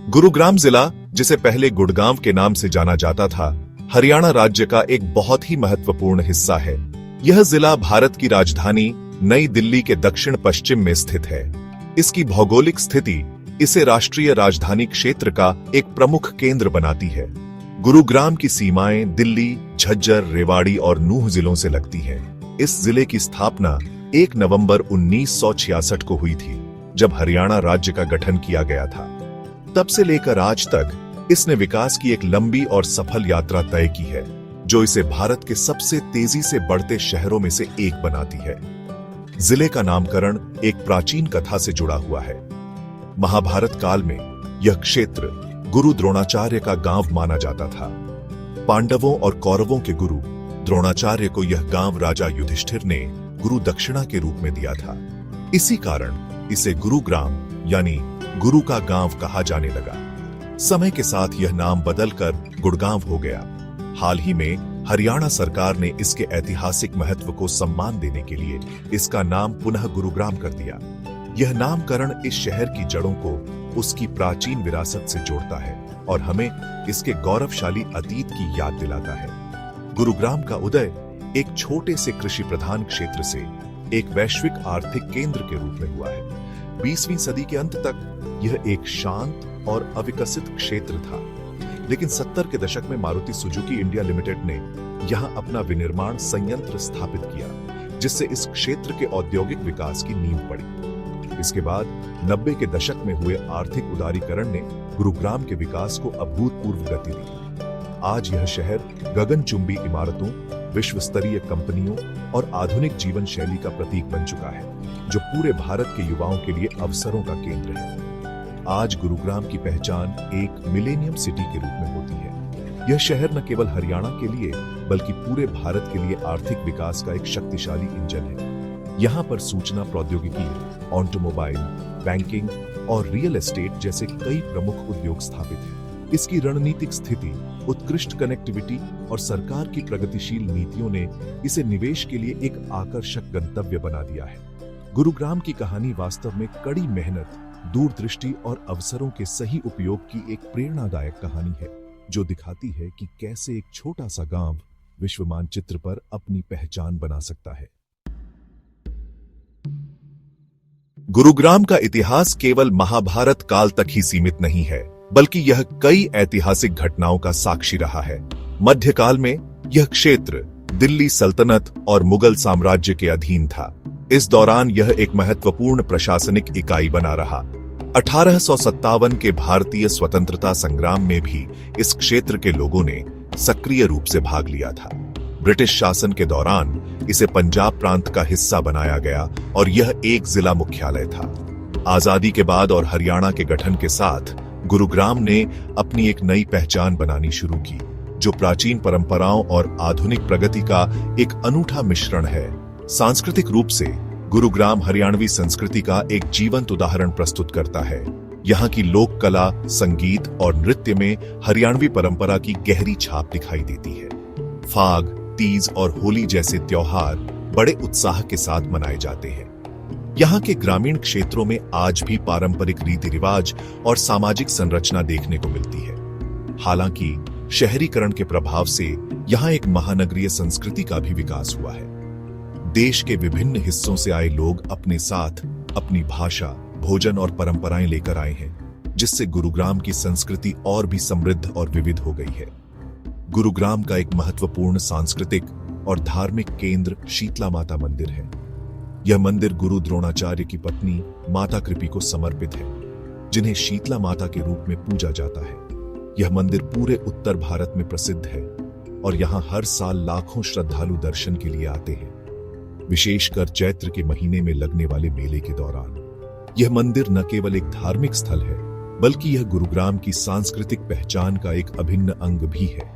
गुरुग्राम जिला, जिसे पहले गुड़गांव के नाम से जाना जाता था, हरियाणा राज्य का एक बहुत ही महत्वपूर्ण हिस्सा है। यह जिला भारत की राजधानी नई दिल्ली के दक्षिण पश्चिम में स्थित है। इसकी भौगोलिक स्थिति इसे राष्ट्रीय राजधानी क्षेत्र का एक प्रमुख केंद्र बनाती है। गुरुग्राम की सीमाएं दिल्ली, झज्जर, रेवाड़ी और नूह जिलों से लगती हैं। इस जिले की स्थापना 1 नवंबर 1966 को हुई थी, जब हरियाणा राज्य का गठन किया गया था। तब से लेकर आज तक इसने विकास की एक लंबी और सफल यात्रा तय की है, जो इसे भारत के सबसे तेजी से बढ़ते शहरों में से एक बनाती है। जिले का नामकरण एक प्राचीन कथा से जुड़ा हुआ है। महाभारत काल में यह क्षेत्र गुरु द्रोणाचार्य का गांव माना जाता था। पांडवों और कौरवों के गुरु द्रोणाचार्य को यह गांव राजा युधिष्ठिर ने गुरु दक्षिणा के रूप में दिया था। इसी कारण इसे गुरुग्राम यानी गुरु का गांव कहा जाने लगा। समय के साथ यह नाम बदलकर गुड़गांव हो गया। हाल ही में हरियाणा सरकार ने इसके ऐतिहासिक महत्व को सम्मान देने के लिए इसका नाम पुनः गुरुग्राम कर दिया। यह नामकरण इस शहर की जड़ों को उसकी प्राचीन विरासत से जोड़ता है और हमें इसके गौरवशाली अतीत की याद दिलाता है। गुरुग्राम का उदय एक छोटे से कृषि प्रधान क्षेत्र से एक वैश्विक आर्थिक केंद्र के रूप में हुआ है। 20वीं सदी के अंत तक यह एक शांत और अविकसित क्षेत्र था, लेकिन 70 के दशक में मारुति सुजुकी इंडिया लिमिटेड ने यहां अपना विनिर्माण संयंत्र स्थापित किया, जिससे इस क्षेत्र के औद्योगिक विकास की नींव पड़ी। इसके बाद 90 के दशक में हुए आर्थिक उदारीकरण ने गुरुग्राम के विकास को अभूतपूर्व गति दी। आज यह शहर गगनचुंबी इमारतों, विश्व स्तरीय कंपनियों और आधुनिक जीवन शैली का प्रतीक बन चुका है, जो पूरे भारत के युवाओं के लिए अवसरों का केंद्र है। आज गुरुग्राम की पहचान एक मिलेनियम सिटी के रूप में होती है। यह शहर न केवल हरियाणा के लिए बल्कि पूरे भारत के लिए आर्थिक विकास का एक शक्तिशाली इंजन है। यहाँ पर सूचना प्रौद्योगिकी, ऑटोमोबाइल, बैंकिंग और रियल एस्टेट जैसे कई प्रमुख उद्योग स्थापित हैं। इसकी रणनीतिक स्थिति, उत्कृष्ट कनेक्टिविटी और सरकार की प्रगतिशील नीतियों ने इसे निवेश के लिए एक आकर्षक गंतव्य बना दिया है। गुरुग्राम की कहानी वास्तव में कड़ी मेहनत, दूरदृष्टि और अवसरों के सही उपयोग की एक प्रेरणादायक कहानी है, जो दिखाती है कि कैसे एक छोटा सा गांव विश्व मानचित्र पर अपनी पहचान बना सकता है। गुरुग्राम का इतिहास केवल महाभारत काल तक ही सीमित नहीं है, बल्कि यह कई ऐतिहासिक घटनाओं का साक्षी रहा है। मध्यकाल में यह क्षेत्र दिल्ली सल्तनत और मुगल साम्राज्य के अधीन था। इस दौरान यह एक महत्वपूर्ण प्रशासनिक इकाई बना रहा। 1857 के भारतीय स्वतंत्रता संग्राम में भी इस क्षेत्र के लोगों ने सक्रिय रूप से भाग लिया था। ब्रिटिश शासन के दौरान इसे पंजाब प्रांत का हिस्सा बनाया गया और यह एक जिला मुख्यालय था। आजादी के बाद और हरियाणा के गठन के साथ गुरुग्राम ने अपनी एक नई पहचान बनानी शुरू की, जो प्राचीन परंपराओं और आधुनिक प्रगति का एक अनूठा मिश्रण है। सांस्कृतिक रूप से गुरुग्राम हरियाणवी संस्कृति का एक जीवंत उदाहरण प्रस्तुत करता है। यहाँ की लोक कला, संगीत और नृत्य में हरियाणवी परंपरा की गहरी छाप दिखाई देती है। फाग, तीज और होली जैसे त्योहार बड़े उत्साह के साथ मनाए जाते हैं। यहाँ के ग्रामीण क्षेत्रों में आज भी पारंपरिक रीति रिवाज और सामाजिक संरचना देखने को मिलती है। हालांकि शहरीकरण के प्रभाव से यहाँ एक महानगरीय संस्कृति का भी विकास हुआ है। देश के विभिन्न हिस्सों से आए लोग अपने साथ अपनी भाषा, भोजन और परंपराएं लेकर आए हैं, जिससे गुरुग्राम की संस्कृति और भी समृद्ध और विविध हो गई है। गुरुग्राम का एक महत्वपूर्ण सांस्कृतिक और धार्मिक केंद्र शीतला माता मंदिर है। यह मंदिर गुरु द्रोणाचार्य की पत्नी माता कृपी को समर्पित है, जिन्हें शीतला माता के रूप में पूजा जाता है। यह मंदिर पूरे उत्तर भारत में प्रसिद्ध है और यहाँ हर साल लाखों श्रद्धालु दर्शन के लिए आते हैं, विशेषकर चैत्र के महीने में लगने वाले मेले के दौरान। यह मंदिर न केवल एक धार्मिक स्थल है, बल्कि यह गुरुग्राम की सांस्कृतिक पहचान का एक अभिन्न अंग भी है।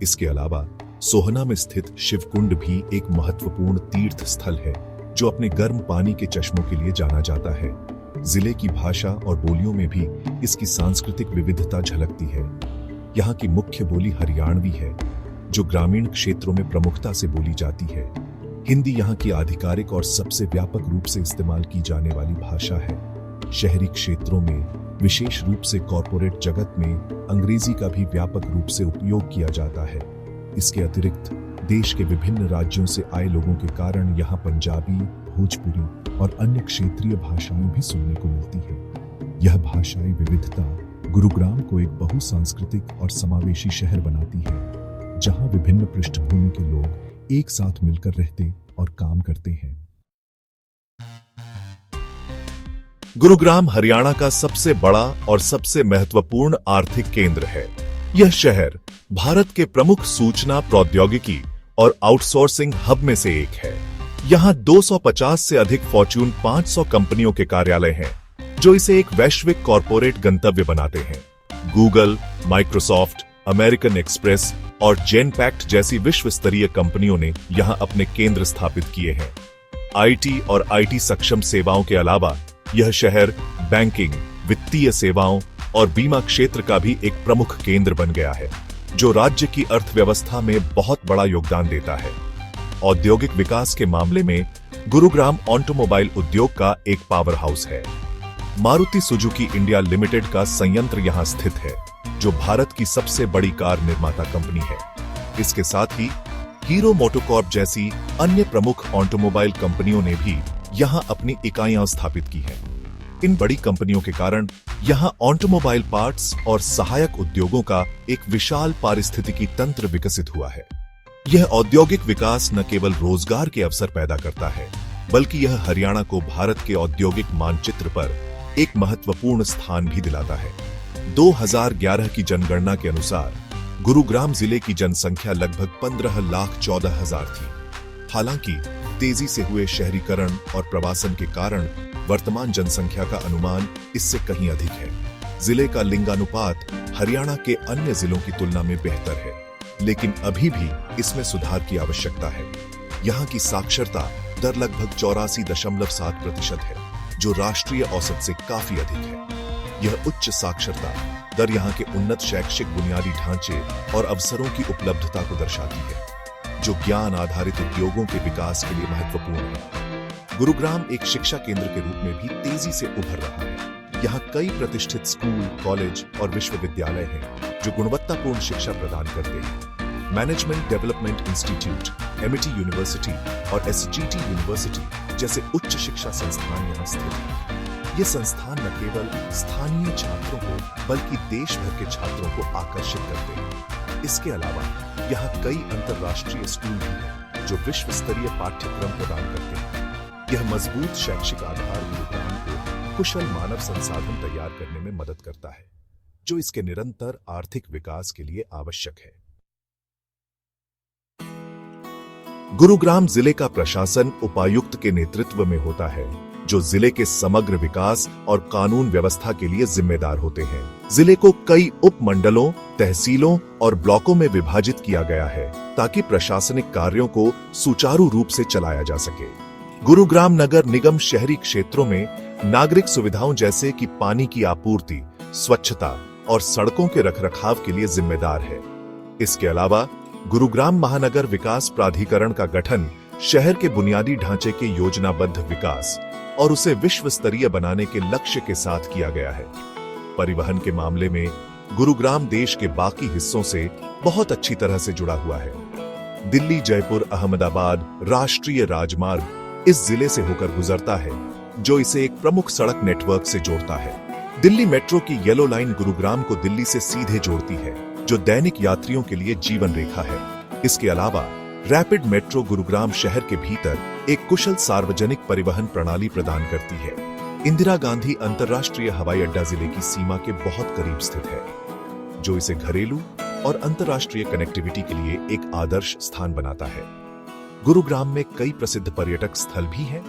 इसके अलावा सोहना में स्थित शिवकुंड भी एक महत्वपूर्ण तीर्थ स्थल है, जो अपने गर्म पानी के चश्मों के लिए जाना जाता है। जिले की भाषा और बोलियों में भी इसकी सांस्कृतिक विविधता झलकती है। यहाँ की मुख्य बोली हरियाणवी है, जो ग्रामीण क्षेत्रों में प्रमुखता से बोली जाती है। हिंदी यहाँ की आधिकारिक और सबसे व्यापक रूप से इस्तेमाल की जाने वाली भाषा है। शहरी क्षेत्रों में विशेष रूप से कॉरपोरेट जगत में अंग्रेजी का भी व्यापक रूप से उपयोग किया जाता है। इसके अतिरिक्त देश के विभिन्न राज्यों से आए लोगों के कारण यहाँ पंजाबी, भोजपुरी और अन्य क्षेत्रीय भाषाएं भी सुनने को मिलती है। यह भाषाई विविधता गुरुग्राम को एक बहुसांस्कृतिक और समावेशी शहर बनाती है, जहां विभिन्न पृष्ठभूमि के लोग एक साथ मिलकर रहते और काम करते हैं। गुरुग्राम हरियाणा का सबसे बड़ा और सबसे महत्वपूर्ण आर्थिक केंद्र है। यह शहर भारत के प्रमुख सूचना प्रौद्योगिकी और आउटसोर्सिंग हब में से एक है। यहाँ 250 से अधिक फॉर्च्यून 500 कंपनियों के कार्यालय हैं, जो इसे एक वैश्विक कॉरपोरेट गंतव्य बनाते हैं। गूगल, माइक्रोसॉफ्ट, अमेरिकन एक्सप्रेस और जेनपैक्ट जैसी विश्व स्तरीय कंपनियों ने यहाँ अपने केंद्र स्थापित किए हैं। आईटी और आईटी सक्षम सेवाओं के अलावा यह शहर बैंकिंग, वित्तीय सेवाओं और बीमा क्षेत्र का भी एक प्रमुख केंद्र बन गया है, जो राज्य की अर्थव्यवस्था में बहुत बड़ा योगदान देता है। औद्योगिक विकास के मामले में गुरुग्राम ऑटोमोबाइल उद्योग का एक पावर हाउस है। मारुति सुजुकी इंडिया लिमिटेड का संयंत्र यहां स्थित है, जो भारत की सबसे बड़ी कार निर्माता कंपनी है। इसके साथ ही हीरो मोटोकॉर्प जैसी अन्य प्रमुख ऑटोमोबाइल कंपनियों ने भी यहां अपनी इकाइयां स्थापित की हैं। इन बड़ी कंपनियों के कारण यहां ऑटोमोबाइल पार्ट्स और सहायक उद्योगों का एक विशाल पारिस्थितिकी तंत्र विकसित हुआ है। यह औद्योगिक विकास न केवल रोजगार के अवसर पैदा करता है, बल्कि यह हरियाणा को भारत के औद्योगिक मानचित्र पर एक महत्वपूर्ण स्थान भी दिलाता है। 2011 की जनगणना के अनुसार गुरुग्राम जिले की जनसंख्या लगभग 15,14,000 थी। हालांकि तेजी से हुए शहरीकरण और प्रवासन के कारण वर्तमान जनसंख्या का अनुमान इससे कहीं अधिक है। जिले का लिंगानुपात हरियाणा के अन्य जिलों की तुलना में बेहतर है, लेकिन अभी भी इसमें सुधार की आवश्यकता है। यहाँ की साक्षरता दर लगभग 84.7% है, जो राष्ट्रीय औसत से काफी अधिक है। यह उच्च साक्षरता दर यहाँ के उन्नत शैक्षिक बुनियादी ढांचे और अवसरों की उपलब्धता को दर्शाती है, जो ज्ञान आधारित उद्योगों के विकास के लिए महत्वपूर्ण है। गुरुग्राम एक शिक्षा केंद्र के रूप में भी तेजी से उभर रहा है। यहाँ कई प्रतिष्ठित स्कूल, कॉलेज और विश्वविद्यालय हैं, जो गुणवत्तापूर्ण शिक्षा प्रदान करते हैं। Management development institute, Amity university और एसजीटी यूनिवर्सिटी जैसे उच्च शिक्षा संस्थान यहाँ स्थित हैं। ये संस्थान न केवल स्थानीय छात्रों को बल्कि देश भर के छात्रों को आकर्षित करते हैं। इसके अलावा यहाँ कई अंतर्राष्ट्रीय स्कूल भी हैं, जो विश्व स्तरीय पाठ्यक्रम प्रदान करते हैं। यह मजबूत शैक्षिक आधार गुरुग्राम को कुशल मानव संसाधन तैयार करने में मदद करता है, जो इसके निरंतर आर्थिक विकास के लिए आवश्यक है। गुरुग्राम जिले का प्रशासन उपायुक्त के नेतृत्व में होता है, जो जिले के समग्र विकास और कानून व्यवस्था के लिए जिम्मेदार होते हैं। जिले को कई उपमंडलों, तहसीलों और ब्लॉकों में विभाजित किया गया है, ताकि प्रशासनिक कार्यों को सुचारू रूप से चलाया जा सके। गुरुग्राम नगर निगम शहरी क्षेत्रों में नागरिक सुविधाओं जैसे कि पानी की आपूर्ति, स्वच्छता और सड़कों के रखरखाव के लिए जिम्मेदार है। इसके अलावा गुरुग्राम महानगर विकास प्राधिकरण का गठन शहर के बुनियादी ढांचे के योजनाबद्ध विकास और उसे विश्व स्तरीय बनाने के लक्ष्य के साथ किया गया है। परिवहन के मामले में गुरुग्राम देश के बाकी हिस्सों से बहुत अच्छी तरह से जुड़ा हुआ है। दिल्ली, जयपुर, अहमदाबाद राष्ट्रीय राजमार्ग इस जिले से होकर गुजरता है, जो इसे एक प्रमुख सड़क नेटवर्क से जोड़ता है। दिल्ली मेट्रो की येलो लाइन गुरुग्राम को दिल्ली से सीधे जोड़ती है, जो दैनिक यात्रियों के लिए जीवन रेखा है। इसके अलावा रैपिड मेट्रो गुरुग्राम शहर के भीतर एक कुशल सार्वजनिक परिवहन प्रणाली प्रदान करती है। इंदिरा गांधी अंतर्राष्ट्रीय हवाई अड्डा जिले की सीमा के बहुत करीब स्थित है, जो इसे घरेलू और अंतर्राष्ट्रीय कनेक्टिविटी के लिए एक आदर्श स्थान बनाता है। गुरुग्राम में कई प्रसिद्ध पर्यटक स्थल भी हैं,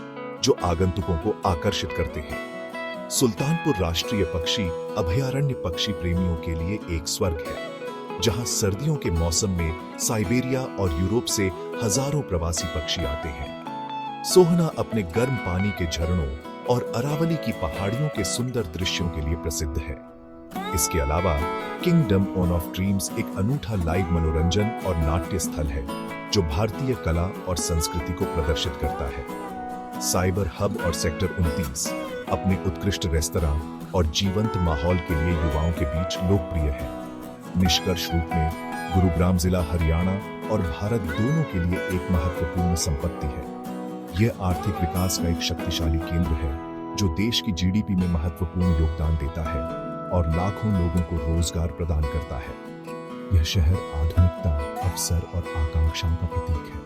जो आगंतुकों को आकर्षित करते हैं। सुल्तानपुर राष्ट्रीय पक्षी अभयारण्य पक्षी प्रेमियों के लिए एक स्वर्ग है, जहां सर्दियों के मौसम में साइबेरिया और यूरोप से हजारों प्रवासी पक्षी आते हैं। सोहना अपने गर्म पानी के झरनों और अरावली की पहाड़ियों के सुंदर दृश्यों के लिए प्रसिद्ध है। इसके अलावा किंगडम ऑफ ड्रीम्स एक अनूठा लाइव मनोरंजन और नाट्य स्थल है, जो भारतीय कला और संस्कृति को प्रदर्शित करता है। साइबर हब और सेक्टर 29 अपने उत्कृष्ट रेस्तरां, और जीवंत माहौल के लिए युवाओं के बीच लोकप्रिय है। निष्कर्ष रूप में गुरुग्राम जिला हरियाणा और भारत दोनों के लिए एक महत्वपूर्ण संपत्ति है। यह आर्थिक विकास का एक शक्तिशाली केंद्र है जो देश की जीडीपी में महत्वपूर्ण योगदान देता है और लाखों लोगों को रोजगार प्रदान करता है। यह शहर आधुनिकता, अवसर और आकांक्षाओं का प्रतीक है।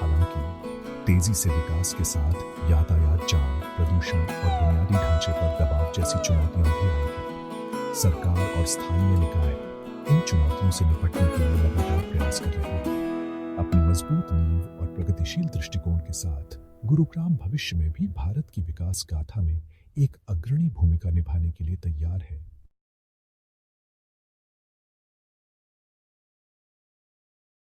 हालांकि तेजी से विकास के साथ यातायात जाम, प्रदूषण और बुनियादी ढांचे पर दबाव जैसी चुनौतियां भी आई हैं। सरकार और स्थानीय निकाय इन चुनौतियों से निपटने के लिए लगातार प्रयास कर रहे हैं। अपनी मजबूत नींव और प्रगतिशील दृष्टिकोण के साथ गुरुग्राम भविष्य में भी भारत की विकास गाथा में एक अग्रणी भूमिका निभाने के लिए तैयार है।